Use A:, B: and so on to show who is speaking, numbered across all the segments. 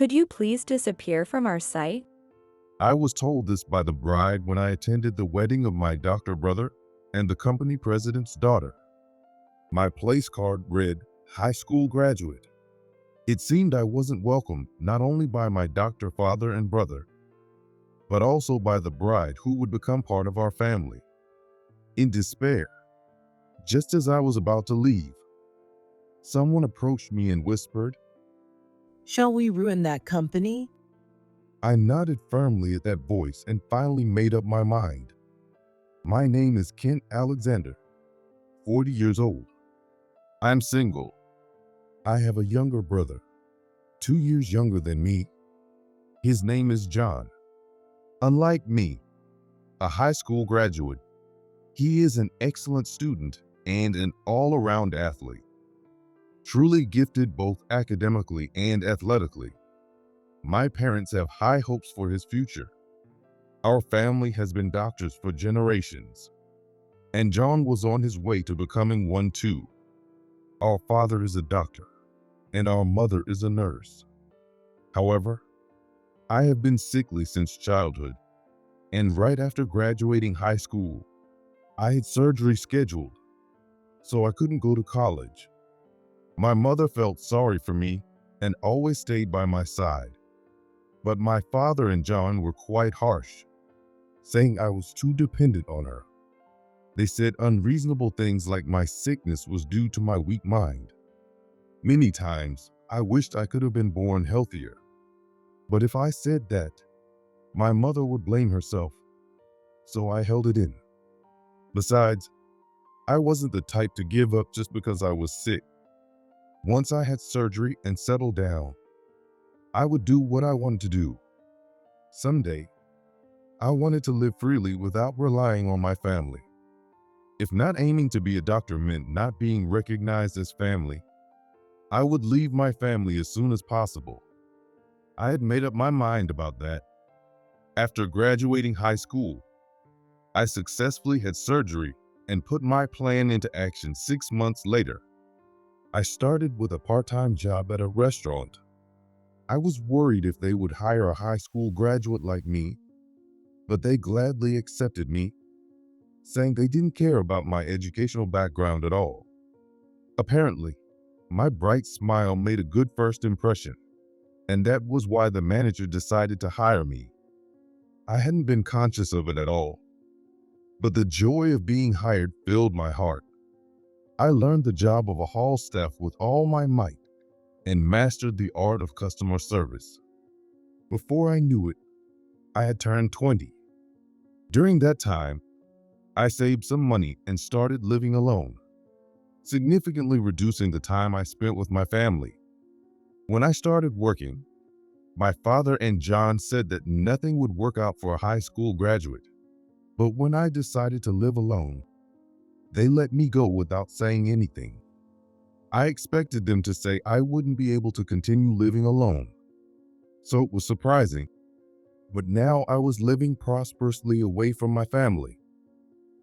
A: Could you please disappear from our site?
B: I was told this by the bride when I attended the wedding of my doctor brother and the company president's daughter. My place card read, high school graduate. It seemed I wasn't welcomed not only by my doctor father and brother, but also by the bride who would become part of our family. In despair, just as I was about to leave, someone approached me and whispered.
C: Shall we ruin that company?
B: I nodded firmly at that voice and finally made up my mind. My name is Kent Alexander, 40 years old. I'm single. I have a younger brother, 2 years younger than me. His name is John. Unlike me, a high school graduate, he is an excellent student and an all-around athlete. Truly gifted both academically and athletically. My parents have high hopes for his future. Our family has been doctors for generations, and John was on his way to becoming one too. Our father is a doctor, and our mother is a nurse. However, I have been sickly since childhood, and right after graduating high school, I had surgery scheduled, so I couldn't go to college. My mother felt sorry for me and always stayed by my side. But my father and John were quite harsh, saying I was too dependent on her. They said unreasonable things like my sickness was due to my weak mind. Many times, I wished I could have been born healthier. But if I said that, my mother would blame herself, so I held it in. Besides, I wasn't the type to give up just because I was sick. Once I had surgery and settled down, I would do what I wanted to do. Someday, I wanted to live freely without relying on my family. If not aiming to be a doctor meant not being recognized as family, I would leave my family as soon as possible. I had made up my mind about that. After graduating high school, I successfully had surgery and put my plan into action 6 months later. I started with a part-time job at a restaurant. I was worried if they would hire a high school graduate like me, but they gladly accepted me, saying they didn't care about my educational background at all. Apparently, my bright smile made a good first impression, and that was why the manager decided to hire me. I hadn't been conscious of it at all, but the joy of being hired filled my heart. I learned the job of a hall staff with all my might and mastered the art of customer service. Before I knew it, I had turned 20. During that time, I saved some money and started living alone, significantly reducing the time I spent with my family. When I started working, my father and John said that nothing would work out for a high school graduate. But when I decided to live alone, they let me go without saying anything. I expected them to say I wouldn't be able to continue living alone. So it was surprising. But now I was living prosperously away from my family.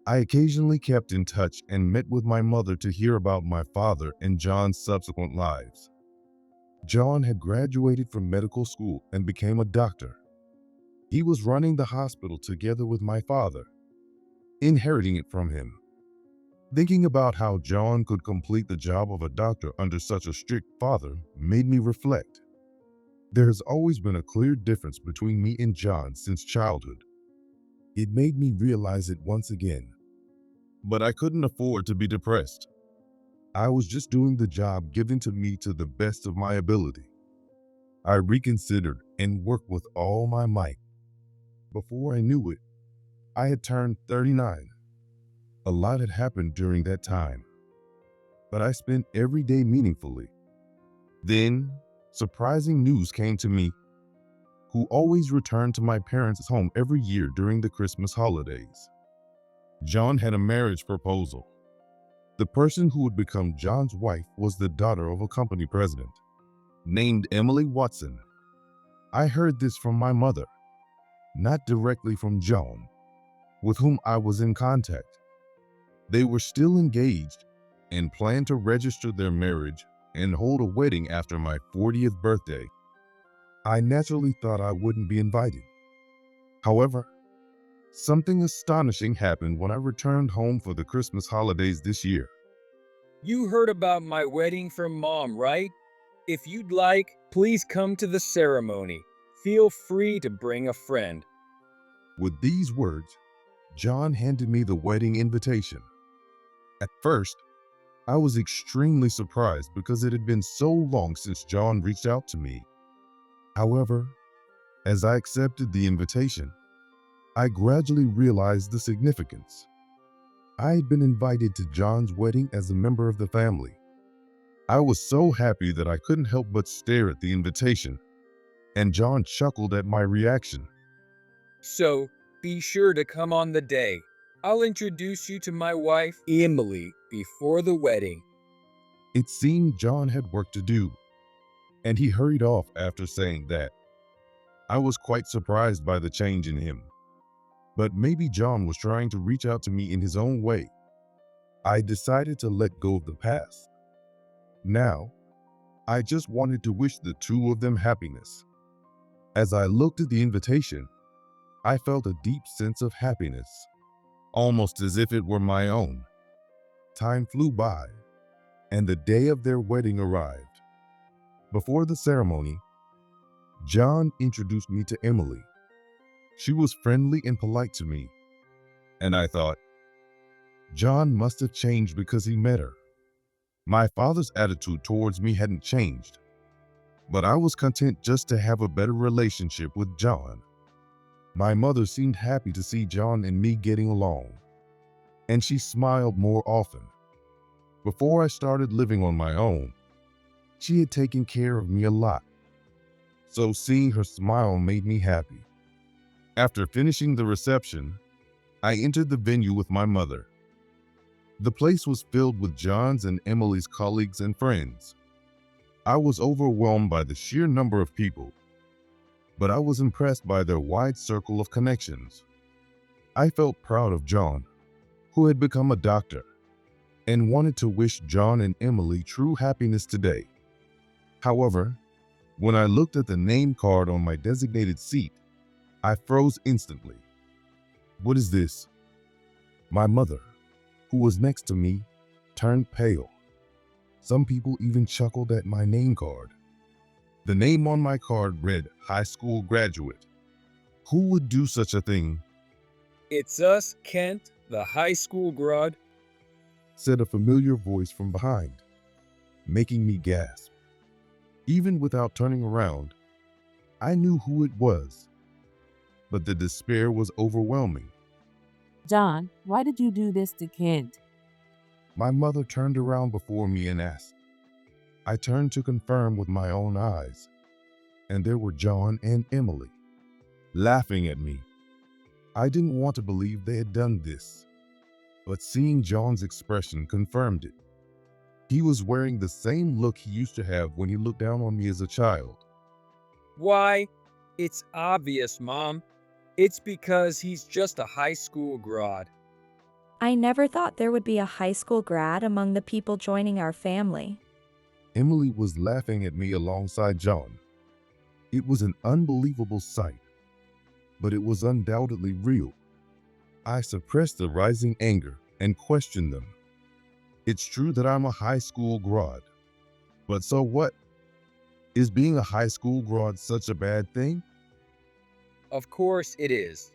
B: I occasionally kept in touch and met with my mother to hear about my father and John's subsequent lives. John had graduated from medical school and became a doctor. He was running the hospital together with my father, inheriting it from him. Thinking about how John could complete the job of a doctor under such a strict father made me reflect. There has always been a clear difference between me and John since childhood. It made me realize it once again. But I couldn't afford to be depressed. I was just doing the job given to me to the best of my ability. I reconsidered and worked with all my might. Before I knew it, I had turned 39. A lot had happened during that time, but I spent every day meaningfully. Then, surprising news came to me, who always returned to my parents' home every year during the Christmas holidays. John had a marriage proposal. The person who would become John's wife was the daughter of a company president, named Emily Watson. I heard this from my mother, not directly from John, with whom I was in contact. They were still engaged and planned to register their marriage and hold a wedding after my 40th birthday. I naturally thought I wouldn't be invited. However, something astonishing happened when I returned home for the Christmas holidays this year.
D: You heard about my wedding from Mom, right? If you'd like, please come to the ceremony. Feel free to bring a friend.
B: With these words, John handed me the wedding invitation. At first, I was extremely surprised because it had been so long since John reached out to me. However, as I accepted the invitation, I gradually realized the significance. I had been invited to John's wedding as a member of the family. I was so happy that I couldn't help but stare at the invitation, and John chuckled at my reaction.
D: So, be sure to come on the day. I'll introduce you to my wife, Emily, before the wedding.
B: It seemed John had work to do, and he hurried off after saying that. I was quite surprised by the change in him, but maybe John was trying to reach out to me in his own way. I decided to let go of the past. Now, I just wanted to wish the two of them happiness. As I looked at the invitation, I felt a deep sense of happiness, almost as if it were my own. Time flew by, and the day of their wedding arrived. Before the ceremony, John introduced me to Emily. She was friendly and polite to me, and I thought, John must have changed because he met her. My father's attitude towards me hadn't changed, but I was content just to have a better relationship with John. My mother seemed happy to see John and me getting along, and she smiled more often. Before I started living on my own, she had taken care of me a lot, so seeing her smile made me happy. After finishing the reception, I entered the venue with my mother. The place was filled with John's and Emily's colleagues and friends. I was overwhelmed by the sheer number of people, but I was impressed by their wide circle of connections. I felt proud of John, who had become a doctor, and wanted to wish John and Emily true happiness today. However, when I looked at the name card on my designated seat, I froze instantly. What is this? My mother, who was next to me, turned pale. Some people even chuckled at my name card. The name on my card read high school graduate. Who would do such a thing?
D: It's us, Kent, the high school grad.
B: Said a familiar voice from behind, making me gasp. Even without turning around, I knew who it was, but the despair was overwhelming.
E: John, why did you do this to Kent?
B: My mother turned around before me and asked. I turned to confirm with my own eyes, and there were John and Emily, laughing at me. I didn't want to believe they had done this, but seeing John's expression confirmed it. He was wearing the same look he used to have when he looked down on me as a child.
D: Why? It's obvious, Mom. It's because he's just a high school grad.
A: I never thought there would be a high school grad among the people joining our family.
B: Emily was laughing at me alongside John. It was an unbelievable sight, but it was undoubtedly real. I suppressed the rising anger and questioned them. It's true that I'm a high school grad, but so what? Is being a high school grad such a bad thing?
D: Of course it is.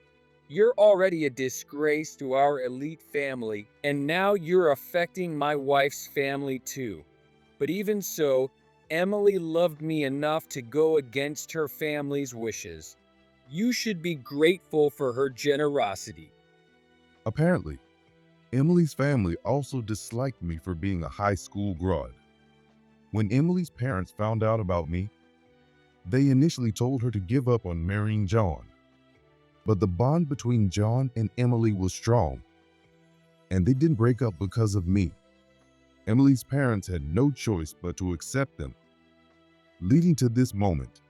D: You're already a disgrace to our elite family, and now you're affecting my wife's family too. But even so, Emily loved me enough to go against her family's wishes. You should be grateful for her generosity.
B: Apparently, Emily's family also disliked me for being a high school grad. When Emily's parents found out about me, they initially told her to give up on marrying John. But the bond between John and Emily was strong, and they didn't break up because of me. Emily's parents had no choice but to accept them, leading to this moment.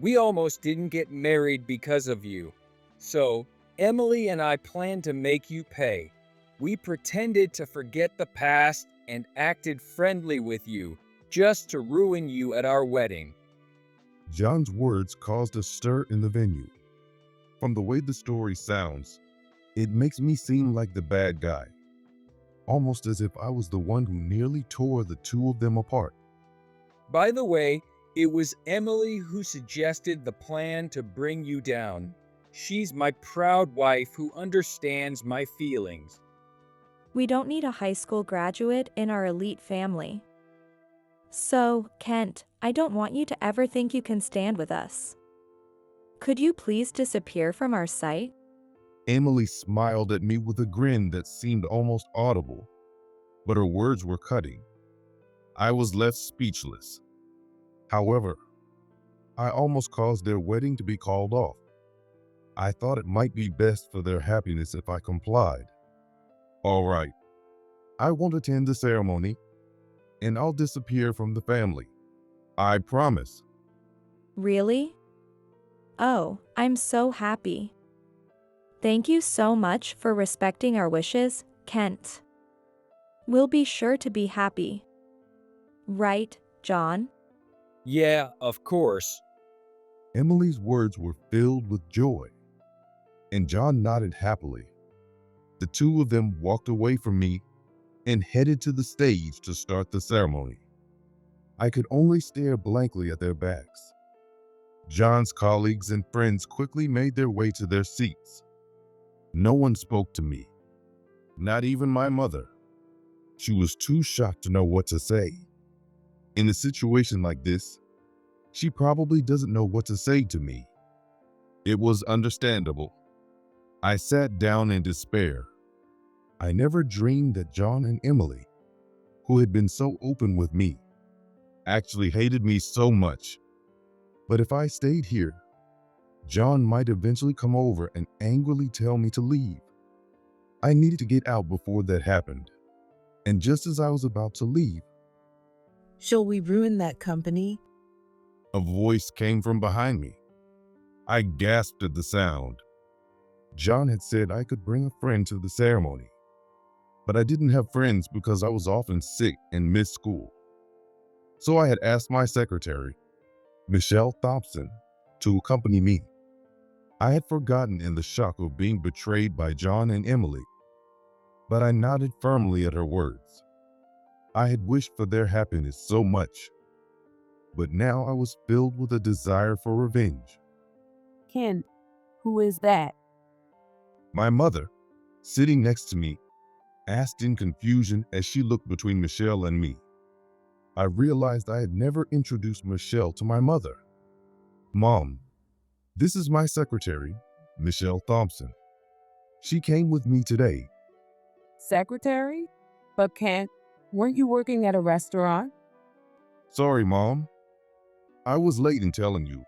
D: We almost didn't get married because of you. So, Emily and I planned to make you pay. We pretended to forget the past and acted friendly with you, just to ruin you at our wedding.
B: John's words caused a stir in the venue. From the way the story sounds, it makes me seem like the bad guy, almost as if I was the one who nearly tore the two of them apart.
D: By the way, it was Emily who suggested the plan to bring you down. She's my proud wife who understands my feelings.
A: We don't need a high school graduate in our elite family. So, Kent, I don't want you to ever think you can stand with us. Could you please disappear from our sight?
B: Emily smiled at me with a grin that seemed almost audible, but her words were cutting. I was left speechless. However, I almost caused their wedding to be called off. I thought it might be best for their happiness if I complied. All right, I won't attend the ceremony, and I'll disappear from the family. I promise.
A: Really? Oh, I'm so happy. Thank you so much for respecting our wishes, Kent. We'll be sure to be happy. Right, John?
D: Yeah, of course.
B: Emily's words were filled with joy, and John nodded happily. The two of them walked away from me and headed to the stage to start the ceremony. I could only stare blankly at their backs. John's colleagues and friends quickly made their way to their seats. No one spoke to me, not even my mother. She was too shocked to know what to say. In a situation like this, she probably doesn't know what to say to me. It was understandable. I sat down in despair. I never dreamed that John and Emily, who had been so open with me, actually hated me so much. But if I stayed here, John might eventually come over and angrily tell me to leave. I needed to get out before that happened. And just as I was about to leave,
C: Shall we ruin that company?
B: a voice came from behind me. I gasped at the sound. John had said I could bring a friend to the ceremony, but I didn't have friends because I was often sick and missed school. So I had asked my secretary, Michelle Thompson, to accompany me. I had forgotten in the shock of being betrayed by John and Emily, but I nodded firmly at her words. I had wished for their happiness so much, but now I was filled with a desire for revenge.
E: Kent, who is that?
B: My mother, sitting next to me, asked in confusion as she looked between Michelle and me. I realized I had never introduced Michelle to my mother. Mom, this is my secretary, Michelle Thompson. She came with me today.
E: Secretary? But Kent, weren't you working at a restaurant?
B: Sorry, Mom. I was late in telling you,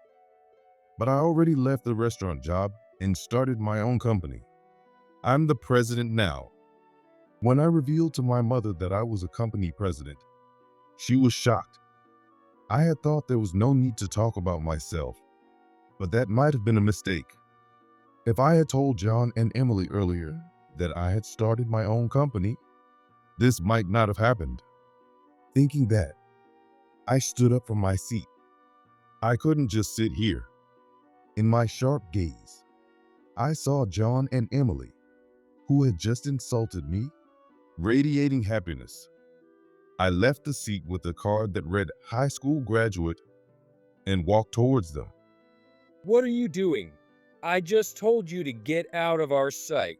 B: but I already left the restaurant job and started my own company. I'm the president now. When I revealed to my mother that I was a company president, she was shocked. I had thought there was no need to talk about myself, but that might have been a mistake. If I had told John and Emily earlier that I had started my own company, this might not have happened. Thinking that, I stood up from my seat. I couldn't just sit here. In my sharp gaze, I saw John and Emily, who had just insulted me, radiating happiness. I left the seat with a card that read high school graduate and walked towards them.
D: What are you doing? I just told you to get out of our sight.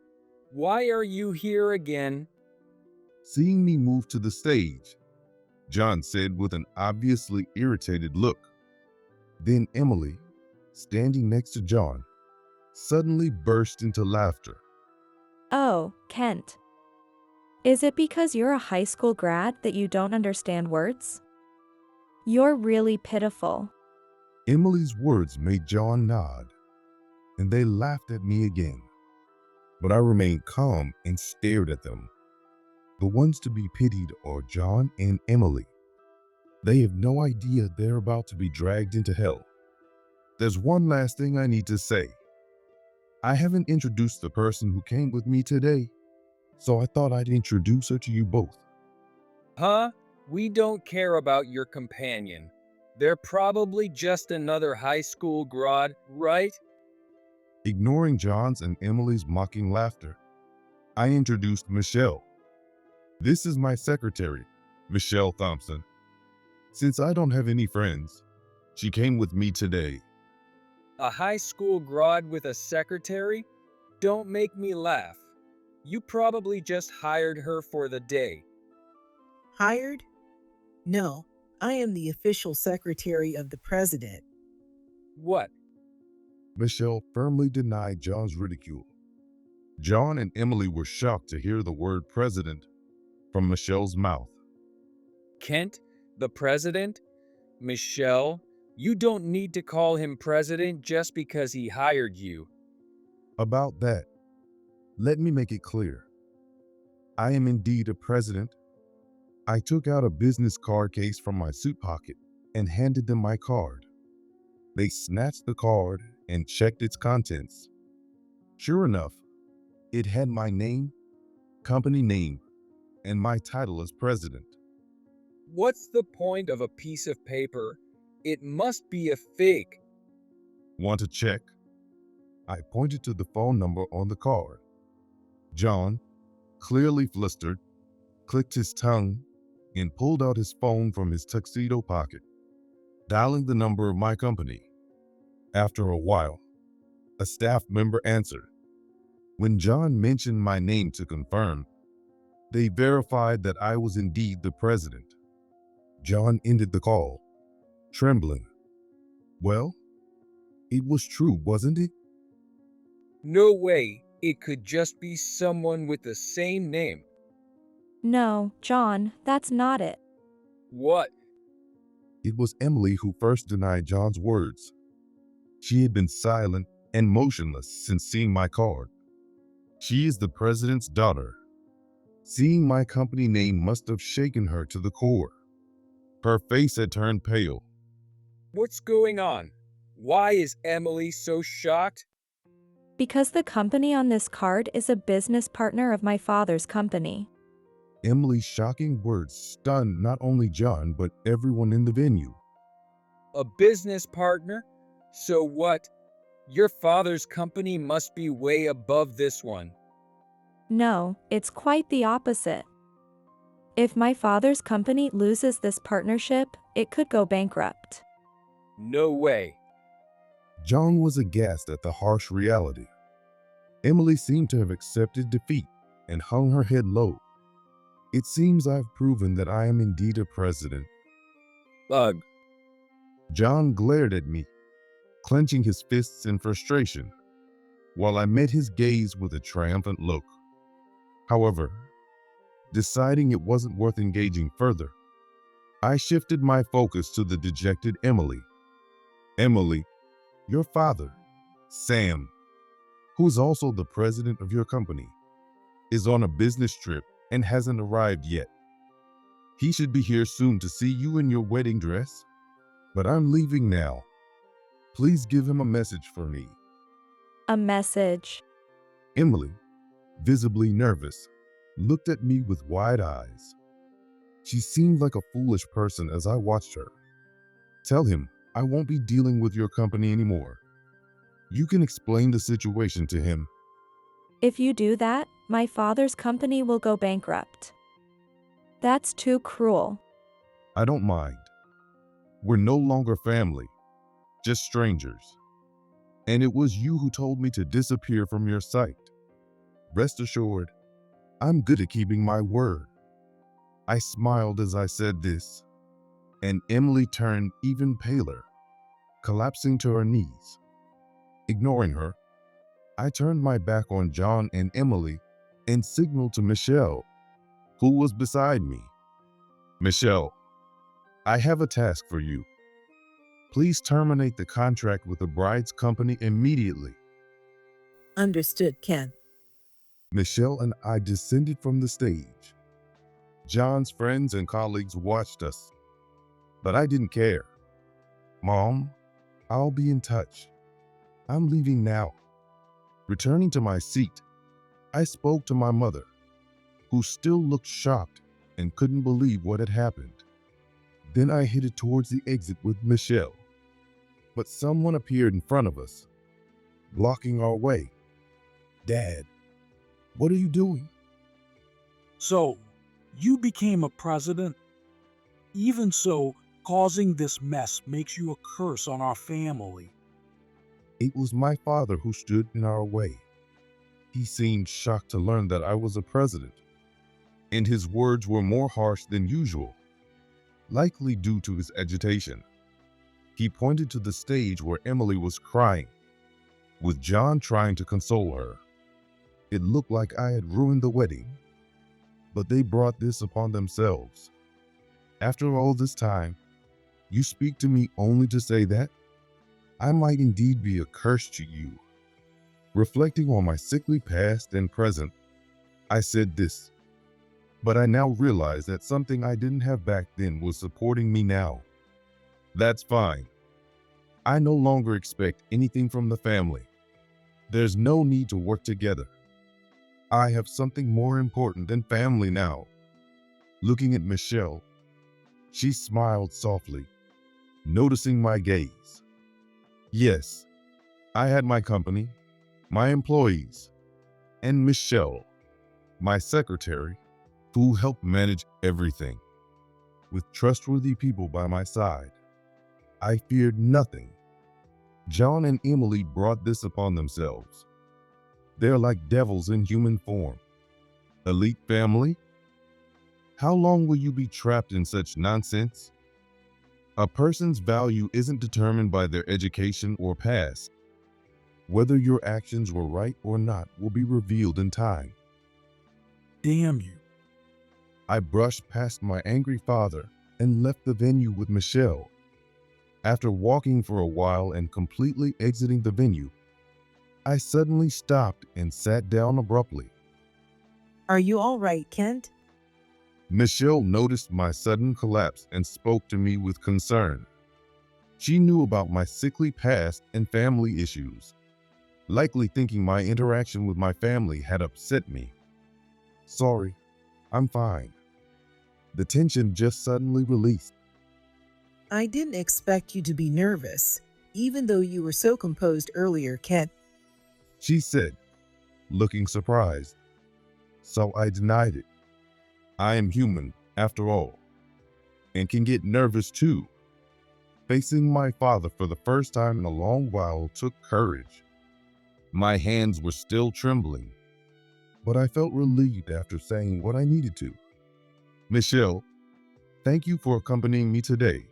D: Why are you here again?
B: Seeing me move to the stage, John said with an obviously irritated look. Then Emily, standing next to John, suddenly burst into laughter.
A: Oh, Kent. Is it because you're a high school grad that you don't understand words? You're really pitiful.
B: Emily's words made John nod, and they laughed at me again. But I remained calm and stared at them. The ones to be pitied are John and Emily. They have no idea they're about to be dragged into hell. There's one last thing I need to say. I haven't introduced the person who came with me today, so I thought I'd introduce her to you both.
D: Huh? We don't care about your companion. They're probably just another high school grad, right?
B: Ignoring John's and Emily's mocking laughter, I introduced Michelle. This is my secretary, Michelle Thompson. Since I don't have any friends, she came with me today.
D: A high school grad with a secretary? Don't make me laugh. You probably just hired her for the day.
C: Hired? No, I am the official secretary of the president.
D: What?
B: Michelle firmly denied John's ridicule. John and Emily were shocked to hear the word president from Michelle's mouth.
D: Kent, the president? Michelle, you don't need to call him president just because he hired you.
B: About that, let me make it clear. I am indeed a president. I took out a business card case from my suit pocket and handed them my card. They snatched the card and checked its contents. Sure enough, it had my name, company name, and my title as president.
D: What's the point of a piece of paper? It must be a fake.
B: Want to check? I pointed to the phone number on the card. John, clearly flustered, clicked his tongue and pulled out his phone from his tuxedo pocket, dialing the number of my company. After a while, a staff member answered. When John mentioned my name to confirm, they verified that I was indeed the president. John ended the call, trembling. Well, it was true, wasn't it?
D: No way, it could just be someone with the same name.
A: No, John, that's not it.
D: What?
B: It was Emily who first denied John's words. She had been silent and motionless since seeing my card. She is the president's daughter. Seeing my company name must have shaken her to the core. Her face had turned pale.
D: What's going on? Why is Emily so shocked?
A: Because the company on this card is a business partner of my father's company.
B: Emily's shocking words stunned not only John, but everyone in the venue.
D: A business partner? So what? Your father's company must be way above this one.
A: No, it's quite the opposite. If my father's company loses this partnership, it could go bankrupt.
D: No way.
B: John was aghast at the harsh reality. Emily seemed to have accepted defeat and hung her head low. It seems I've proven that I am indeed a president.
D: Ugh.
B: John glared at me, clenching his fists in frustration, while I met his gaze with a triumphant look. However, deciding it wasn't worth engaging further, I shifted my focus to the dejected Emily. Emily, your father, Sam, who is also the president of your company, is on a business trip and hasn't arrived yet. He should be here soon to see you in your wedding dress, but I'm leaving now. Please give him a message for me.
A: A message.
B: Emily, visibly nervous, looked at me with wide eyes. She seemed like a foolish person as I watched her. Tell him I won't be dealing with your company anymore. You can explain the situation to him.
A: If you do that, my father's company will go bankrupt. That's too cruel.
B: I don't mind. We're no longer family, just strangers. And it was you who told me to disappear from your sight. Rest assured, I'm good at keeping my word. I smiled as I said this, and Emily turned even paler, collapsing to her knees. Ignoring her, I turned my back on John and Emily and signaled to Michelle, who was beside me. Michelle, I have a task for you. Please terminate the contract with the bride's company immediately.
C: Understood, Ken.
B: Michelle and I descended from the stage. John's friends and colleagues watched us, but I didn't care. Mom, I'll be in touch. I'm leaving now. Returning to my seat, I spoke to my mother, who still looked shocked and couldn't believe what had happened. Then I headed towards the exit with Michelle, but someone appeared in front of us, blocking our way. Dad, what are you doing?
F: So, you became a president? Even so, causing this mess makes you a curse on our family.
B: It was my father who stood in our way. He seemed shocked to learn that I was a president, and his words were more harsh than usual, likely due to his agitation. He pointed to the stage where Emily was crying, with John trying to console her. It looked like I had ruined the wedding, but they brought this upon themselves. After all this time, you speak to me only to say that? I might indeed be a curse to you. Reflecting on my sickly past and present, I said this, but I now realize that something I didn't have back then was supporting me now. That's fine. I no longer expect anything from the family. There's no need to work together. I have something more important than family now. Looking at Michelle, she smiled softly, noticing my gaze. Yes, I had my company, my employees, and Michelle, my secretary, who helped manage everything. With trustworthy people by my side, I feared nothing. John and Emily brought this upon themselves. They're like devils in human form. Elite family? How long will you be trapped in such nonsense? A person's value isn't determined by their education or past. Whether your actions were right or not will be revealed in time.
F: Damn you.
B: I brushed past my angry father and left the venue with Michelle. After walking for a while and completely exiting the venue, I suddenly stopped and sat down abruptly.
C: Are you all right, Kent?
B: Michelle noticed my sudden collapse and spoke to me with concern. She knew about my sickly past and family issues, likely thinking my interaction with my family had upset me. Sorry, I'm fine. The tension just suddenly released.
C: I didn't expect you to be nervous, even though you were so composed earlier, Kent.
B: She said, looking surprised. So I denied it. I am human, after all, and can get nervous too. Facing my father for the first time in a long while took courage. My hands were still trembling, but I felt relieved after saying what I needed to. Michelle, thank you for accompanying me today.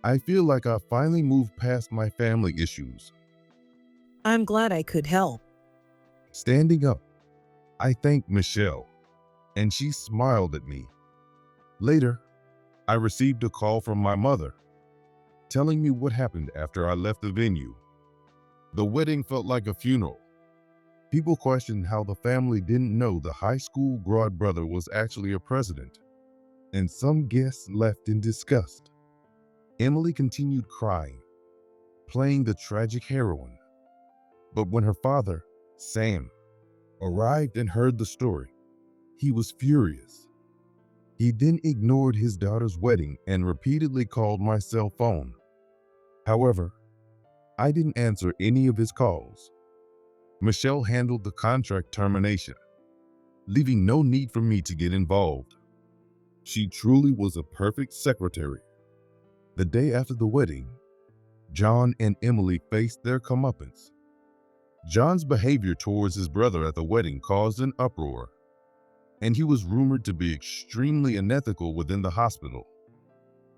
B: I feel like I finally moved past my family issues.
C: I'm glad I could help.
B: Standing up, I thanked Michelle, and she smiled at me. Later, I received a call from my mother, telling me what happened after I left the venue. The wedding felt like a funeral. People questioned how the family didn't know the high school broad brother was actually a president, and some guests left in disgust. Emily continued crying, playing the tragic heroine. But when her father, Sam, arrived and heard the story, he was furious. He then ignored his daughter's wedding and repeatedly called my cell phone. However, I didn't answer any of his calls. Michelle handled the contract termination, leaving no need for me to get involved. She truly was a perfect secretary. The day after the wedding, John and Emily faced their comeuppance. John's behavior towards his brother at the wedding caused an uproar, and he was rumored to be extremely unethical within the hospital.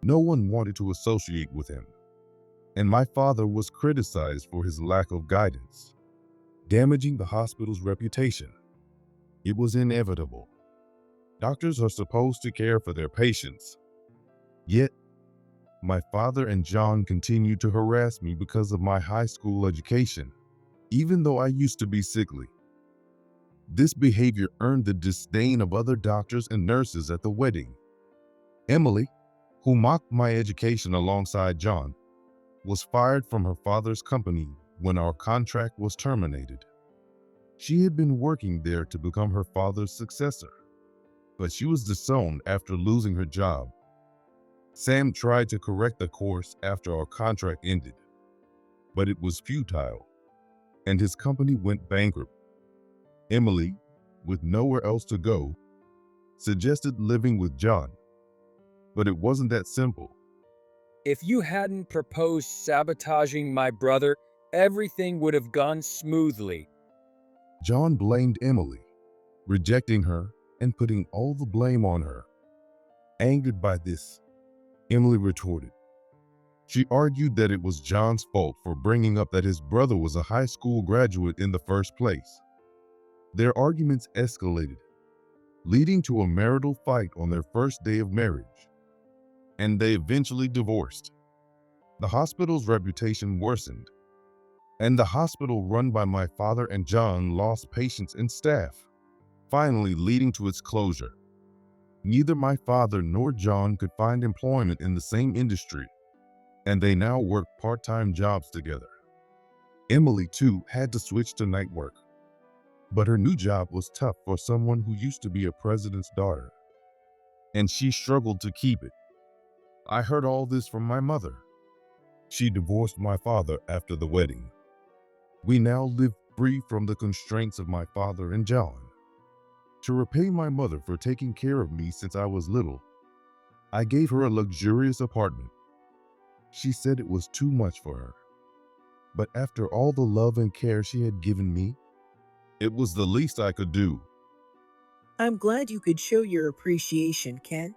B: No one wanted to associate with him, and my father was criticized for his lack of guidance, damaging the hospital's reputation. It was inevitable. Doctors are supposed to care for their patients. Yet, my father and John continued to harass me because of my high school education, even though I used to be sickly. This behavior earned the disdain of other doctors and nurses at the wedding. Emily, who mocked my education alongside John, was fired from her father's company when our contract was terminated. She had been working there to become her father's successor, but she was disowned after losing her job. Sam tried to correct the course after our contract ended, but it was futile, and his company went bankrupt. Emily, with nowhere else to go, suggested living with John, but it wasn't that simple.
D: If you hadn't proposed sabotaging my brother, everything would have gone smoothly.
B: John blamed Emily, rejecting her and putting all the blame on her. Angered by this, Emily retorted. She argued that it was John's fault for bringing up that his brother was a high school graduate in the first place. Their arguments escalated, leading to a marital fight on their first day of marriage, and they eventually divorced. The hospital's reputation worsened, and the hospital run by my father and John lost patients and staff, finally leading to its closure. Neither my father nor John could find employment in the same industry, and they now work part-time jobs together. Emily, too, had to switch to night work, but her new job was tough for someone who used to be a president's daughter, and she struggled to keep it. I heard all this from my mother. She divorced my father after the wedding. We now live free from the constraints of my father and John. To repay my mother for taking care of me since I was little, I gave her a luxurious apartment. She said it was too much for her, but after all the love and care she had given me, it was the least I could do.
C: I'm glad you could show your appreciation, Ken.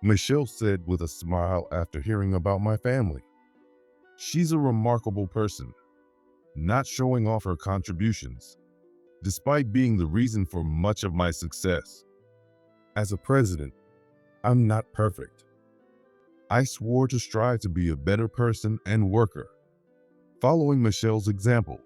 B: Michelle said with a smile after hearing about my family. She's a remarkable person, not showing off her contributions, despite being the reason for much of my success. As a president, I'm not perfect. I swore to strive to be a better person and worker, following Michelle's example.